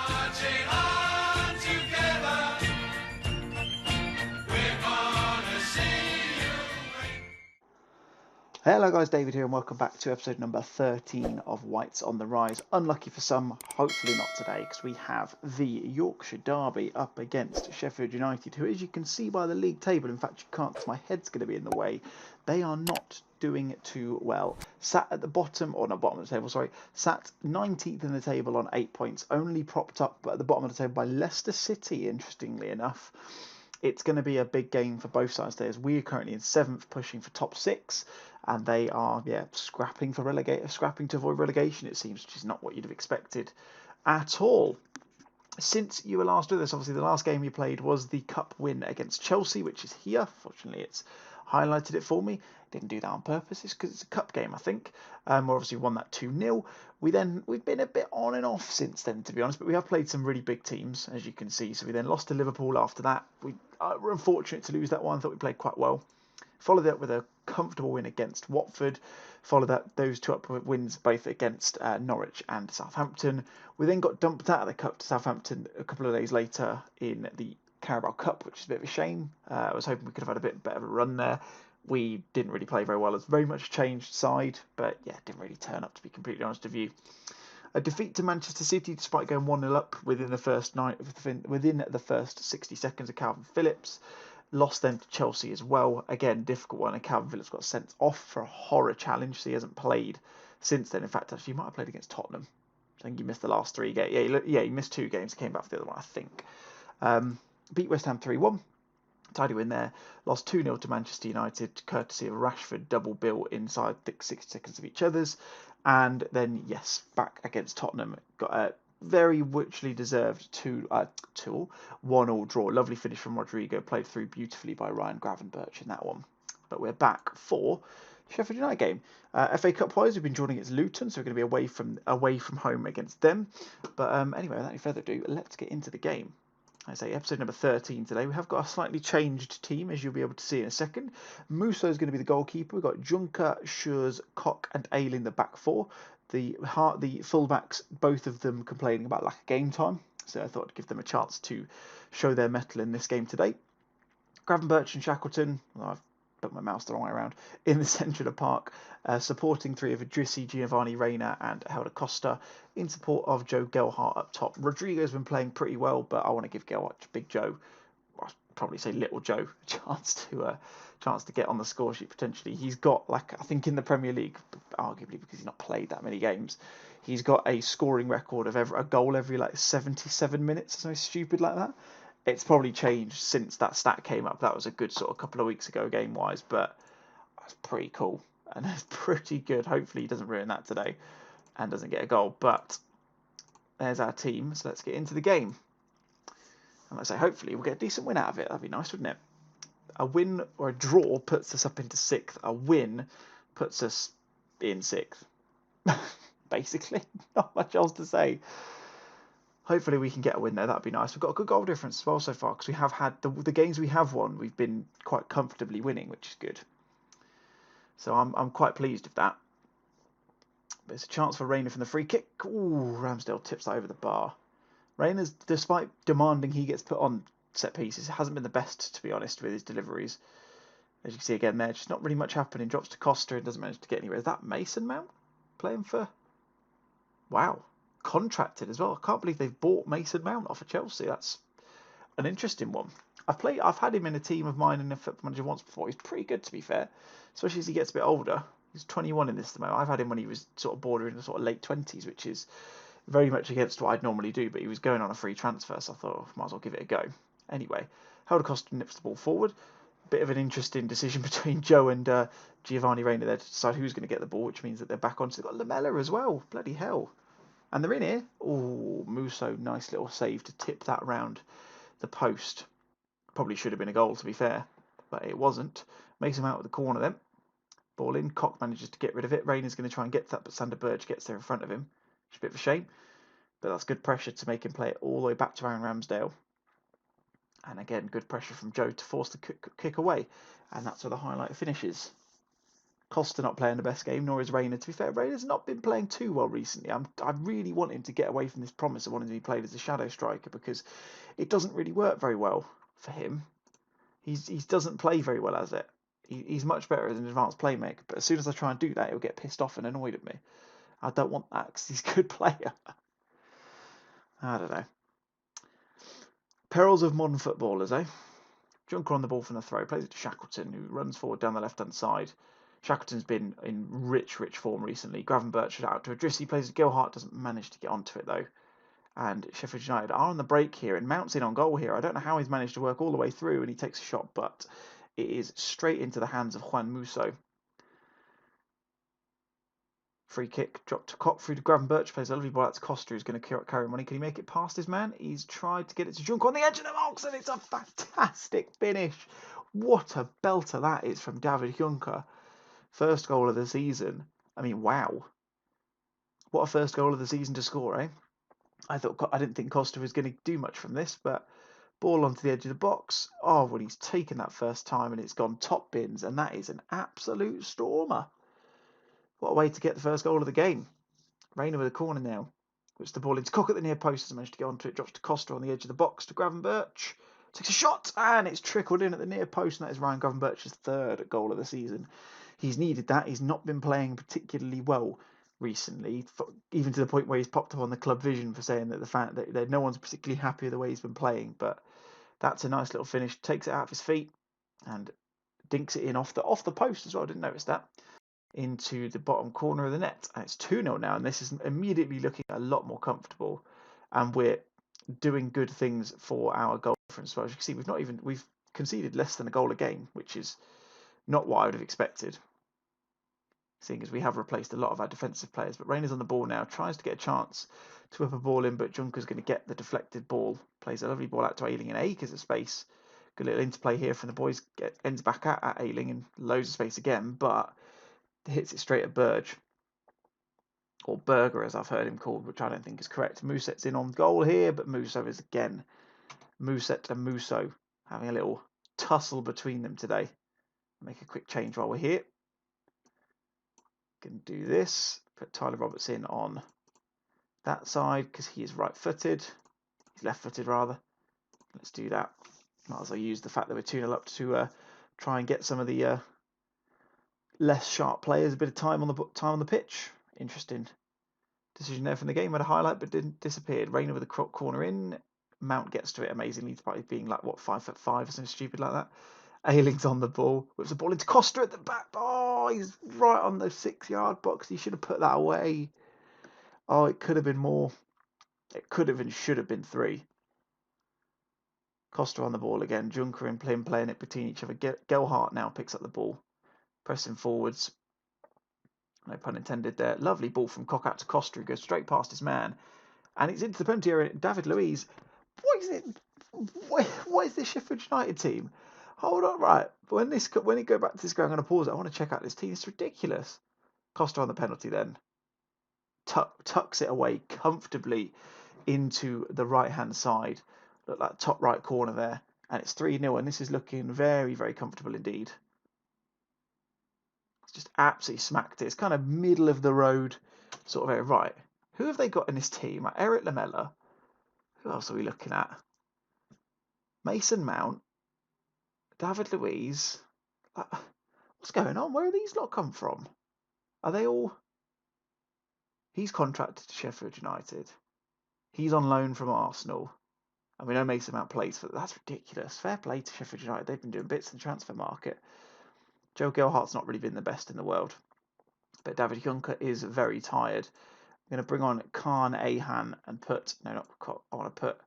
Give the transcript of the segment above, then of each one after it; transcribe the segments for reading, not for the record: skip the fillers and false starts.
Marching on together, we're gonna see you win. Hello guys, David here and welcome back to episode number 13 of Whites on the Rise. Unlucky for some, hopefully not today, because we have the Yorkshire Derby up against Sheffield United, who, as you can see by the league table, in fact you can't because my head's going to be in the way, they are not doing too well. Sat at the bottom, or not bottom of the table, sorry, sat 19th in the table on 8 points, only propped up at the bottom of the table by Leicester City, interestingly enough. It's going to be a big game for both sides there, as we are currently in 7th, pushing for top 6, and they are, scrapping to avoid relegation, it seems, which is not what you'd have expected at all. Since you were last with us, obviously the last game you played was the cup win against Chelsea, which is here. Fortunately, it's highlighted it for me. Didn't do that on purpose. It's because it's a cup game, I think. We obviously won that 2-0. We've been a bit on and off since then, to be honest, but we have played some really big teams, as you can see. So we then lost to Liverpool after that. We were unfortunate to lose that one. I thought we played quite well. Followed that with a comfortable win against Watford. Followed that those two up wins both against Norwich and Southampton. We then got dumped out of the cup to Southampton a couple of days later in the Carabao Cup, which is a bit of a shame. I was hoping we could have had a bit better of a run there. We didn't really play very well. It's very much a changed side, but yeah, didn't really turn up, to be completely honest with you. A defeat to Manchester City despite going 1-0 up within the first 60 seconds of Calvin Phillips. Lost then to Chelsea as well. Again, difficult one, and Calvin Phillips got sent off for a horror challenge, so he hasn't played since then. In fact, actually, he might have played against Tottenham. I think he missed the last 3 games. Yeah, he missed 2 games, came back for the other one, I think. Beat West Ham 3-1. Tidy win there. Lost 2-0 to Manchester United, courtesy of Rashford double bill inside 60 seconds of each other's. And then, yes, back against Tottenham. Got a very richly deserved 1-1 draw. Lovely finish from Rodrigo, played through beautifully by Ryan Gravenberch in that one. But we're back for Sheffield United game. FA Cup wise, we've been drawn against Luton, so we're going to be away from home against them. But anyway, without any further ado, let's get into the game. I say episode number 13 today. We have got a slightly changed team, as you'll be able to see in a second. Musso is going to be the goalkeeper. We've got Junker, Schurz, Koch and Ale in the back 4. The fullbacks, both of them complaining about lack of game time. So I thought I'd give them a chance to show their mettle in this game today. Gravenberch and Shackleton, I've put my mouse the wrong way around, in the centre of the park, supporting 3 of Idrissi, Giovanni Reina and Helder Costa, in support of Joe Gelhardt up top. Rodrigo's been playing pretty well, but I want to give Big Joe, I'd probably say Little Joe, a chance to get on the score sheet potentially. He's got, I think in the Premier League, arguably because he's not played that many games, he's got a scoring record of a goal every 77 minutes or something stupid like that. It's probably changed since that stat came up. That was a good sort of couple of weeks ago game-wise, but that's pretty cool. And it's pretty good. Hopefully he doesn't ruin that today and doesn't get a goal. But there's our team, so let's get into the game. And let's say hopefully we'll get a decent win out of it. That'd be nice, wouldn't it? A win or a draw puts us up into 6th. A win puts us in 6th. Basically, not much else to say. Hopefully we can get a win there. That'd be nice. We've got a good goal difference as well so far, because we have had the games we have won, we've been quite comfortably winning, which is good. So I'm quite pleased with that. But it's a chance for Reina from the free kick. Ooh, Ramsdale tips that over the bar. Reina's, despite demanding he gets put on set pieces, hasn't been the best, to be honest, with his deliveries. As you can see again there, just not really much happening. Drops to Costa and doesn't manage to get anywhere. Is that Mason Mount playing for? Wow. Contracted as well. I can't believe they've bought Mason Mount off of Chelsea. That's an interesting one. I've had him in a team of mine in a Football Manager once before. He's pretty good, to be fair, especially as he gets a bit older. He's 21 in this at the moment. I've had him when he was sort of bordering the sort of late 20s, which is very much against what I'd normally do, but he was going on a free transfer, so I thought I might as well give it a go. Anyway, Helder Costa nips the ball forward. Bit of an interesting decision between Joe and Giovanni Reina there to decide who's going to get the ball, which means that they're back on. So they've got Lamella as well. Bloody hell. And they're in here. Oh, Musso, nice little save to tip that round the post. Probably should have been a goal, to be fair, but it wasn't. Makes him out with the corner then. Ball in. Koch manages to get rid of it. Reina's going to try and get that, but Sander Berge gets there in front of him. Which is a bit of a shame. But that's good pressure to make him play it all the way back to Aaron Ramsdale. And again, good pressure from Joe to force the kick away. And that's where the highlight finishes. Costa not playing the best game, nor is Rayner. To be fair, Rayner's not been playing too well recently. I really want him to get away from this promise of wanting to be played as a shadow striker because it doesn't really work very well for him. He doesn't play very well as it. He's much better as an advanced playmaker, but as soon as I try and do that, he'll get pissed off and annoyed at me. I don't want that because he's a good player. I don't know. Perils of modern footballers, eh? Junker on the ball from the throw, plays it to Shackleton, who runs forward down the left-hand side. Shackleton's been in rich form recently. Gravenberch is out to Adrissi, plays it. Gilhart, doesn't manage to get onto it though. And Sheffield United are on the break here, and Mount's in on goal here. I don't know how he's managed to work all the way through, and he takes a shot, but it is straight into the hands of Juan Musso. Free kick, dropped to Kopp through to Gravenberch, plays a lovely ball out to Costa, who's going to carry money. Can he make it past his man? He's tried to get it to Junker on the edge of the box, and it's a fantastic finish. What a belter that is from David Junker. First goal of the season. I mean, wow. What a first goal of the season to score, eh? I didn't think Costa was going to do much from this, but ball onto the edge of the box. Oh, when he's taken that first time and it's gone top bins, and that is an absolute stormer. What a way to get the first goal of the game. Rayner with a corner now. Puts the ball into Cook at the near post, has managed to get onto it, drops to Costa on the edge of the box to Gravenberch. Takes a shot, and it's trickled in at the near post, and that is Ryan Gravenberch's third goal of the season. He's needed that. He's not been playing particularly well recently, even to the point where he's popped up on the club vision for saying that the fact that no one's particularly happy with the way he's been playing. But that's a nice little finish. Takes it out of his feet and dinks it in off the post as well. I didn't notice that. Into the bottom corner of the net. And it's 2-0 now, and this is immediately looking a lot more comfortable. And we're doing good things for our goal difference. So as you can see, we've conceded less than a goal a game, which is not what I would have expected, seeing as we have replaced a lot of our defensive players. But Rayner's on the ball now, tries to get a chance to whip a ball in, but Junker's going to get the deflected ball. Plays a lovely ball out to Ayling, and acres of space. Good little interplay here from the boys. Ends back at Ayling, and loads of space again, but hits it straight at Burge. Or Berger, as I've heard him called, which I don't think is correct. Muset's in on goal here, but Musso is again. Muset and Musso having a little tussle between them today. Make a quick change while we're here. Can do this. Put Tyler Roberts in on that side because he is right-footed. He's left-footed rather. Let's do that. Might as well use the fact that we're 2-0 up to try and get some of the less sharp players a bit of time on the pitch. Interesting decision there from the game. Had a highlight but didn't disappeared. Rayner with a corner in. Mount gets to it amazingly despite being like 5'5" or something stupid like that. Ayling's on the ball. Whips the ball into Costa at the back. Oh, he's right on the 6-yard box. He should have put that away. Oh, it could have been more. It could have and should have been 3. Costa on the ball again. Junker and Plim playing it between each other. Gelhart now picks up the ball. Pressing forwards. No pun intended there. Lovely ball from Cock out to Costa, who goes straight past his man. And it's into the penalty area. David Luiz. What is it? What is this Sheffield United team? Hold on, right. When it go back to this ground, I'm going to pause it. I want to check out this team. It's ridiculous. Costa on the penalty then. Tucks it away comfortably into the right-hand side. Look, that top right corner there. And it's 3-0, and this is looking very, very comfortable indeed. It's just absolutely smacked it. It's kind of middle of the road sort of area. Right. Who have they got in this team? Eric Lamella. Who else are we looking at? Mason Mount. David Luiz. What's going on? Where are these lot come from? Are they all... He's contracted to Sheffield United. He's on loan from Arsenal. And we know Mason Mount plays for... That's ridiculous. Fair play to Sheffield United. They've been doing bits in the transfer market. Joe Gelhart's not really been the best in the world. But David Junker is very tired. I'm going to bring on Khan Ahan and put... No, not... I want to put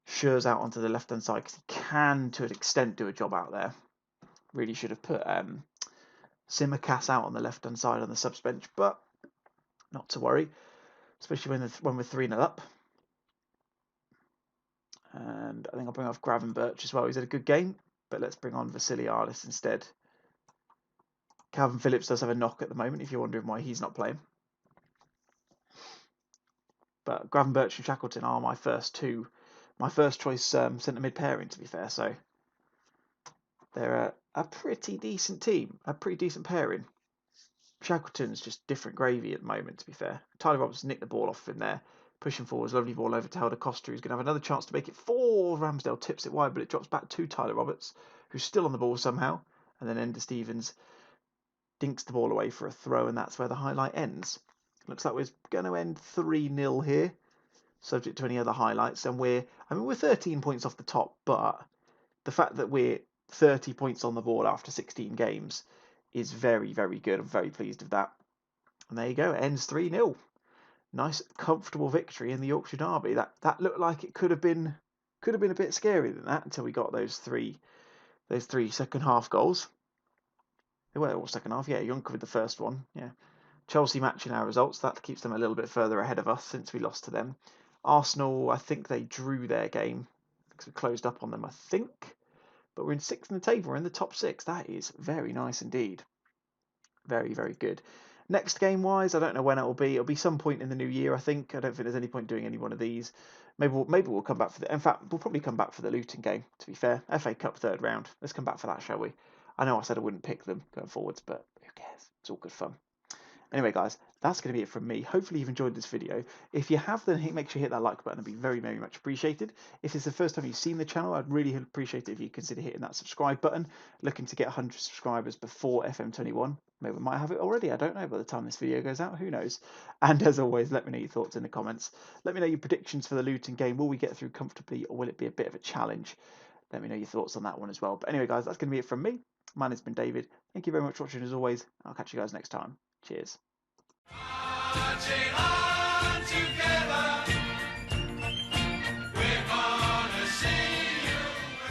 Schurz out onto the left-hand side because he can, to an extent, do a job out there. Really should have put Simicast out on the left-hand side on the subs bench, but not to worry, especially when we're 3-0 up. And I think I'll bring off Gravenberch as well. He's had a good game, but let's bring on Vasiliadis instead. Calvin Phillips does have a knock at the moment, if you're wondering why he's not playing. But Gravenberch and Shackleton are my first choice centre mid pairing, to be fair. So They're a pretty decent team, a pretty decent pairing. Shackleton's just different gravy at the moment, to be fair. Tyler Roberts nicked the ball off him there, pushing forwards, lovely ball over to Helder Costa, who's going to have another chance to make it 4. Ramsdale tips it wide, but it drops back to Tyler Roberts, who's still on the ball somehow, and then Ender Stevens dinks the ball away for a throw, and that's where the highlight ends. Looks like we're going to end 3-0 here, subject to any other highlights, and we're 13 points off the top, but the fact that we're 30 points on the board after 16 games is very, very good. I'm very pleased with that. And there you go. It ends 3-0. Nice, comfortable victory in the Yorkshire Derby. That looked like it could have been a bit scarier than that until we got those three second half goals. They were all second half. Yeah, Juncker with the first one. Yeah. Chelsea matching our results. That keeps them a little bit further ahead of us since we lost to them. Arsenal, I think they drew their game because we closed up on them, I think. But we're in 6th in the table. We're in the top 6. That is very nice indeed. Very, very good. Next game wise, I don't know when it will be. It'll be some point in the new year, I think. I don't think there's any point doing any one of these. Maybe we'll come back for the. In fact, we'll probably come back for the Luton game. To be fair, FA Cup 3rd round. Let's come back for that, shall we? I know I said I wouldn't pick them going forwards, but who cares? It's all good fun. Anyway, guys, that's going to be it from me. Hopefully you've enjoyed this video. If you have, then make sure you hit that like button. It'd be very, very much appreciated. If it's the first time you've seen the channel, I'd really appreciate it if you consider hitting that subscribe button. Looking to get 100 subscribers before FM21. Maybe we might have it already. I don't know by the time this video goes out. Who knows? And as always, let me know your thoughts in the comments. Let me know your predictions for the Luton game. Will we get through comfortably, or will it be a bit of a challenge? Let me know your thoughts on that one as well. But anyway, guys, that's going to be it from me. My name's been David. Thank you very much for watching as always. I'll catch you guys next time. Cheers. Marching on together.